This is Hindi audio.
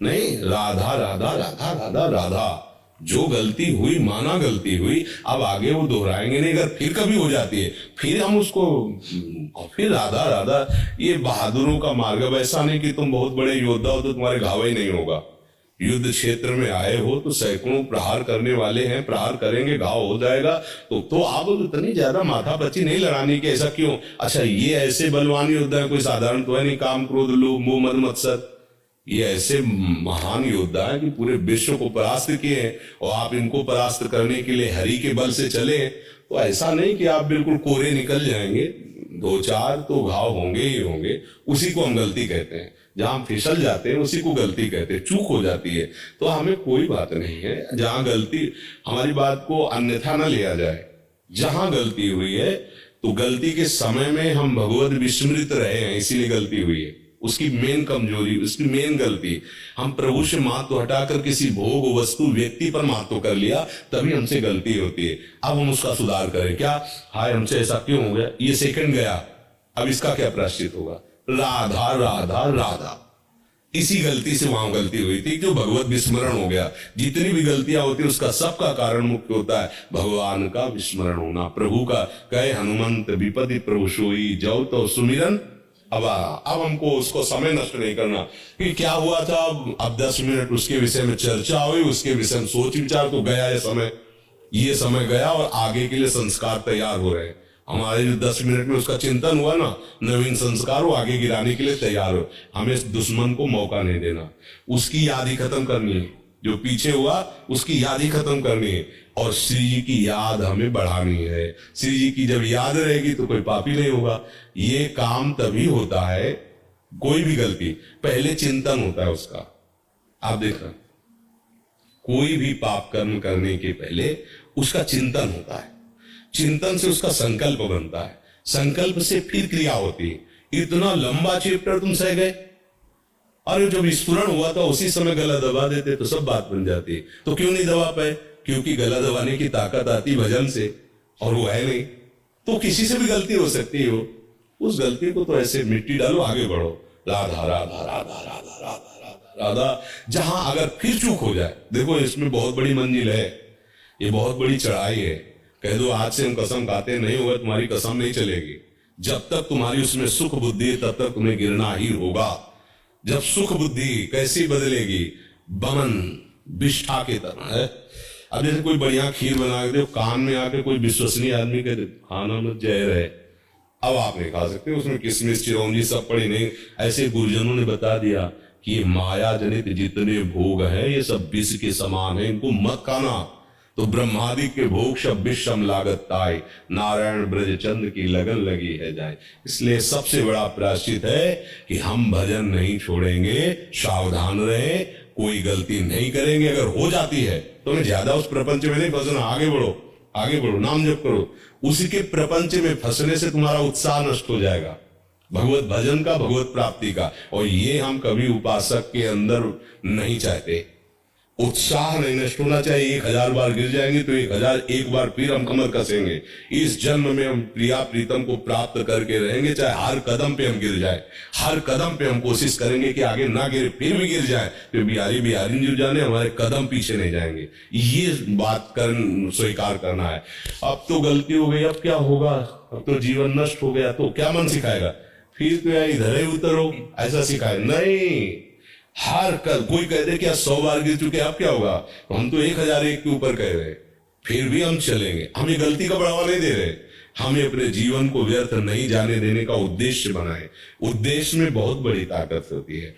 नहीं, राधा राधा राधा राधा राधा। जो गलती हुई माना गलती हुई, अब आगे वो दोहराएंगे नहीं। अगर फिर कभी हो जाती है फिर हम उसको फिर राधा राधा। ये बहादुरों का मार्ग। अब ऐसा नहीं कि तुम बहुत बड़े योद्धा हो तो तुम्हारे घाव ही नहीं होगा। युद्ध क्षेत्र में आए हो तो सैकड़ों प्रहार करने वाले हैं, प्रहार करेंगे, घाव हो जाएगा। तो आप इतनी ज्यादा माथापच्ची नहीं लड़ानी कि ऐसा क्यों। अच्छा, ये ऐसे बलवान योद्धा है, कोई साधारण तो है नहीं। काम क्रोध लोभ मोह मद मत्सर, ये ऐसे महान योद्धा है कि पूरे विश्व को परास्त किए हैं, और आप इनको परास्त करने के लिए हरि के बल से चले। तो ऐसा नहीं कि आप बिल्कुल कोरे निकल जाएंगे, दो चार तो घाव होंगे ही होंगे। उसी को हम गलती कहते हैं। जहां हम फिसल जाते हैं उसी को गलती कहते हैं, चूक हो जाती है। तो हमें कोई बात नहीं है जहां गलती, हमारी बात को अन्यथा न लिया जाए। जहां गलती हुई है तो गलती के समय में हम भगवत विस्मृत रहे हैं, इसीलिए गलती हुई है। उसकी मेन कमजोरी, उसकी मेन गलती, हम प्रभु से महत्व हटाकर किसी भोग वस्तु व्यक्ति पर महत्व कर लिया, तभी हमसे गलती होती है। अब हम उसका सुधार करें क्या? हाय, हमसे ऐसा क्यों हो गया, ये सेकंड गया, अब इसका क्या प्रायश्चित होगा? राधा राधा राधा। इसी गलती से वहां गलती हुई थी, जो भगवत विस्मरण हो गया। जितनी भी गलतियां होती है उसका सबका कारण मुख्य होता है भगवान का विस्मरण होना, प्रभु का। कहे हनुमंत विपदि प्रभु सोई, जौ तो सुमिरन। अब हमको उसको समय नष्ट नहीं करना कि क्या हुआ था। अब 10 मिनट उसके विषय में चर्चा हुई, उसके विषय में सोच विचार, तो गया ये समय गया, और आगे के लिए संस्कार तैयार हो रहे हैं। हमारे जो 10 मिनट में उसका चिंतन हुआ ना, नवीन संस्कार वो आगे गिराने के लिए तैयार हो। हमें दुश्मन को मौका नहीं देना, उसकी याद ही खत्म करनी है। जो पीछे हुआ उसकी याद ही खत्म करनी है, और श्री जी की याद हमें बढ़ानी है। श्री जी की जब याद रहेगी तो कोई पापी नहीं होगा। ये काम तभी होता है, कोई भी गलती पहले चिंतन होता है उसका। आप देख रहे, कोई भी पाप कर्म करने के पहले उसका चिंतन होता है, चिंतन से उसका संकल्प बनता है, संकल्प से फिर क्रिया होती है। इतना लंबा चैप्टर तुम सह गए, अरे जब स्फुरण हुआ था उसी समय गला दबा देते तो सब बात बन जाती। तो क्यों नहीं दबा पाए? क्योंकि गला दबाने की ताकत आती भजन से, और वो है नहीं। तो किसी से भी गलती हो सकती है, उस गलती को तो ऐसे मिट्टी डालो, आगे बढ़ो। राधा राधा राधा राधा राधा राधा राधा। जहां अगर फिर चूक हो जाए, देखो इसमें बहुत बड़ी मंजिल है, ये बहुत बड़ी चढ़ाई है। कह दो आज से हम कसम खाते नहीं होगा, तुम्हारी कसम नहीं चलेगी। जब तक तुम्हारी उसमें सुख बुद्धि है तब तक तुम्हें गिरना ही होगा। जब सुख बुद्धि कैसी बदलेगी? बमन विष्ठा की तरह है। अब जैसे कोई बढ़िया खीर बना के दो, कान में आके कोई विश्वसनीय आदमी कह दे खाना मत जहर है, अब आप नहीं खा सकते, उसमें किशमिश चिरौंजी सब पड़ी नहीं। ऐसे गुरुजनों ने बता दिया कि ये माया जनित जितने भोग हैं ये सब विष के समान है, इनको मत खाना। तो ब्रह्मादि के भोग सब विषम लागत ताई, नारायण ब्रज चंद की लगन लगी है जाए। इसलिए सबसे बड़ा प्रायश्चित है कि हम भजन नहीं छोड़ेंगे, सावधान रहे, कोई गलती नहीं करेंगे। अगर हो जाती है तो हमें ज्यादा उस प्रपंच में नहीं फंसना, आगे बढ़ो, आगे बढ़ो, नाम जप करो। उसी के प्रपंच में फंसने से तुम्हारा उत्साह नष्ट हो जाएगा, भगवत भजन का, भगवत प्राप्ति का। और ये हम कभी उपासक के अंदर नहीं चाहते। उत्साह नहीं नष्ट होना चाहिए। 1000 बार गिर जाएंगे तो 1001 बार फिर हम कमर कसेंगे। इस जन्म में हम प्रिया प्रीतम को प्राप्त करके रहेंगे, चाहे हर कदम पे हम गिर जाए, हर कदम पे हम कोशिश करेंगे कि आगे ना गिरे, फिर भी गिर जाए तो बिहारी बिहारी गिर जाने, हमारे कदम पीछे नहीं जाएंगे। ये बात स्वीकार करना है। अब तो गलती हो गई, अब क्या होगा? अब तो जीवन नष्ट हो गया, तो क्या मन सिखाएगा? फिर तो यार इधर ही उतरो, ऐसा सिखाए नहीं। कोई कह दे कि 100 बार गिर चुके, अब क्या होगा? तो हम तो 1001 के ऊपर कह रहे, फिर भी हम चलेंगे। हम ये गलती का बढ़ावा नहीं दे रहे, हमें अपने जीवन को व्यर्थ नहीं जाने देने का उद्देश्य बनाए। उद्देश्य में बहुत बड़ी ताकत होती है।